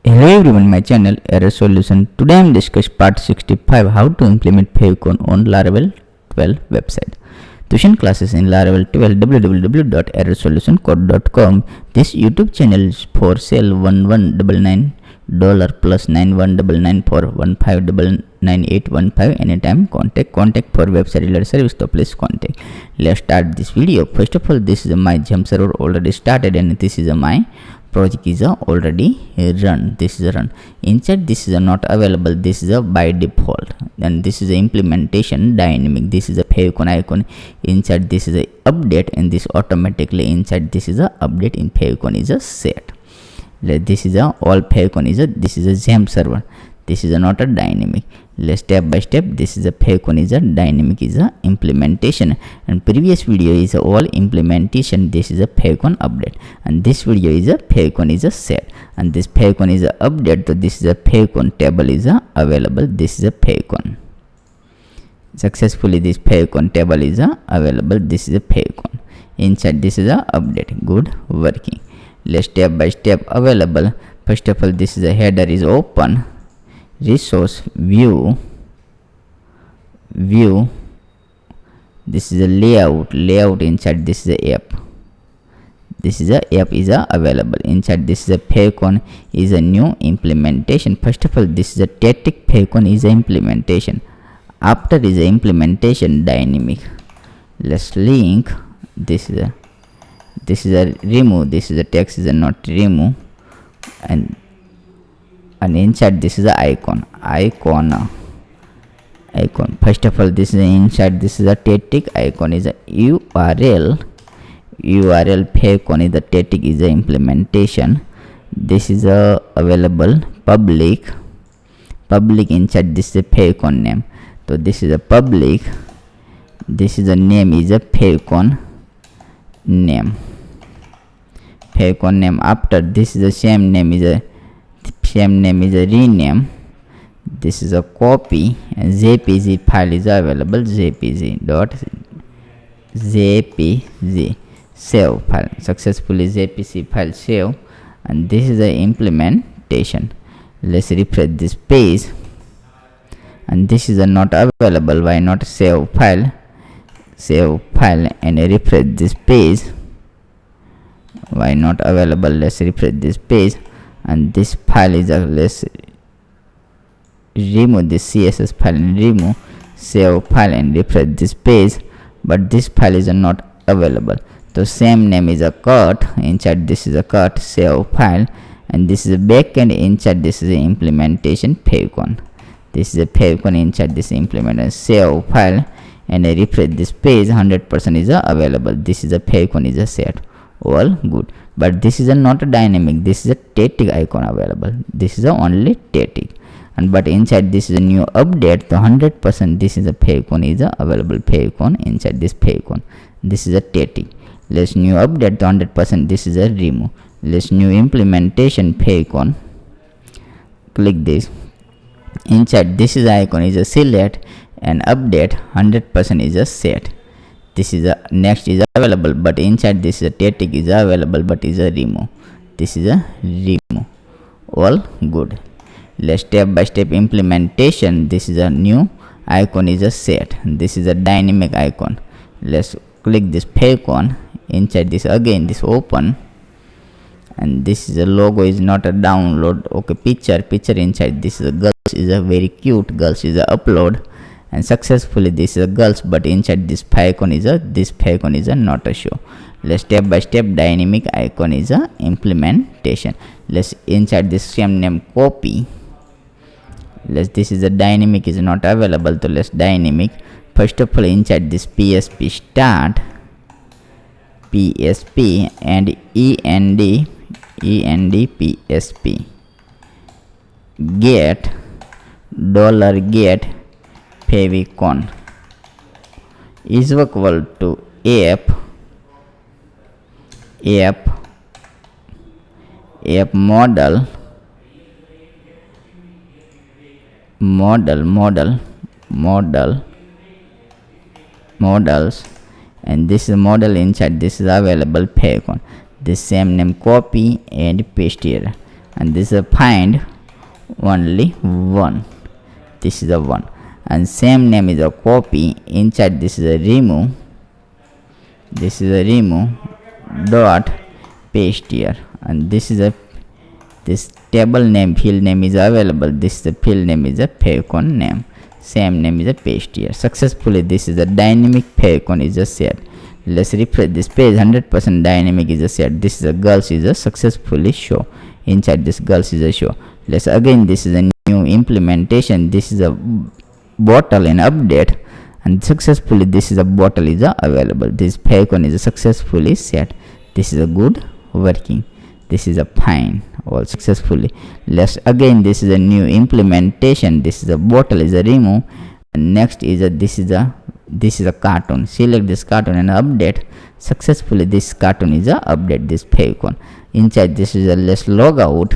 Hello everyone, my channel Error Solution. Today I am discussing part 65, how to implement Favicon on Laravel 12 website. Tuition classes in Laravel 12 www.errorsolutioncode.com. This YouTube channel is for sale $1199 plus $9199 for 159815 anytime. Contact for website related service, so please contact. Let's start this video. First of all, this is my jump server already started and this is my project is already run. This is run. Inside this is not available. This is a by default. Then this is a implementation dynamic. This is a Favicon icon. Inside this is a update and this automatically inside this is a update in Favicon is a set. This is a all Favicon is a this is a XAMPP server. This is a not a dynamic. Let's step by step. This is a Favicon is a dynamic is a implementation, and previous video is a all implementation. This is a Favicon update, and this video is a Favicon is a set, and this Favicon is a update. So this is a Favicon table is a available. This is a Favicon. Successfully this Favicon table is a available. This is a Favicon. Inside this is a update. Good working. Let's step by step available. First of all, this is a header is open. Resource view, this is a layout inside this is a app. This is a app is a available. Inside this is a Favicon is a new implementation. First of all, this is a static Favicon is a implementation. After is a implementation dynamic. Let's link. This is a remove. This is a text is a not remove, and inside this is a icon. First of all, this is inside this is a static icon is a URL Favicon is the static is a implementation. This is a available public inside this is a Favicon name. So this is a public. This is a name is a Favicon name. After this is the same name is a rename. This is a copy, and jpg file is available. jpg save file. Successfully jpg file save, and this is the implementation. Let's refresh this page, and this is a not available. Why not? Save file and refresh this page. Why not available? Let's refresh this page, and this file is a let's remove this css file and remove save file and refresh this page, but this file is not available. So same name is a cut. Inside this is a cut save file, and this is a backend. Inside this is a implementation Favicon. This is a Favicon. Inside this implementation save file and I refresh this page. 100% is available. This is a Favicon is a set. All good, but this is a not a dynamic. This is a static icon available. This is a only static, and but inside this is a new update. The 100% this is a Favicon is a available Favicon. Inside this Favicon, this is a static. Let's new update. The 100% this is a remove. Let's new implementation Favicon. Click this. Inside this is icon is a select and update. 100% is a set. This is a next is available, but inside this is a static is available, but is a remove. This is a remove. All good. Let's step by step implementation. This is a new icon is a set. This is a dynamic icon. Let's click this Favicon. Inside this again this open, and this is a logo is not a download. Okay, picture inside this is a girls is a very cute girls is a upload. And successfully this is a girls, but inside this Favicon is a not a show. Let's step by step dynamic icon is a implementation. Let's inside this same name copy. This is a dynamic is not available, so let's dynamic. First of all, inside this PSP start PSP and END PSP get $get Favicon is equal to app model models, and this is model. Inside this is available Favicon. This same name copy and paste here, and this is a find only 1. This is a 1, and same name is a copy. Inside this is a remove. This is a remove dot paste here, and this is a this table name, field name is available. This is the field name is a Favicon name. Same name is a paste here. Successfully this is a dynamic Favicon is a set. Let's refresh this page. 100% dynamic is a set. This is a girls is a successfully show. Inside this girls is a show. Let's again, this is a new implementation. This is a bottle in update, and successfully this is a bottle is a available. This Favicon is a successfully set. This is a good working. This is a fine all successfully. Let's again, this is a new implementation. This is a bottle is a remove, and next is a this is a cartoon. Select this cartoon and update. Successfully this cartoon is a update this Favicon. Inside this is a let's log out,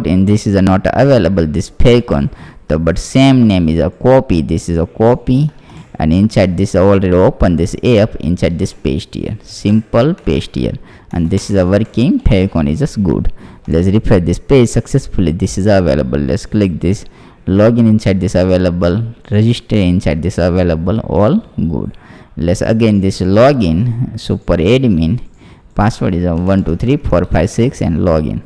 and this is a not available this Favicon, but same name is a copy. This is a copy, and inside this already open this app. Inside this paste here, simple paste here, and this is a working Favicon is just good. Let's refresh this page. Successfully this is available. Let's click this login. Inside this available, register inside this available, all good. Let's again this login, super admin, password is a 123456 and login.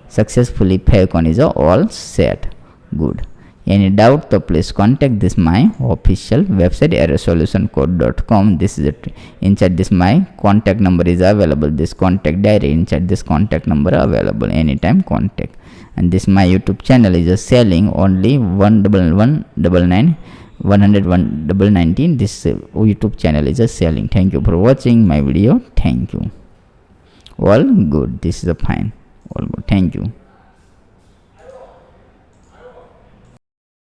Successfully Favicon is all set, good. Any doubt, so please contact this my official website errorsolutioncode.com. This is it. Inside this my contact number is available. This contact diary, inside this contact number available, anytime contact. And this my YouTube channel is just selling only 11199 101 This YouTube channel is just selling. Thank you for watching my video. Thank you. All good. This is a fine. All good. Thank you.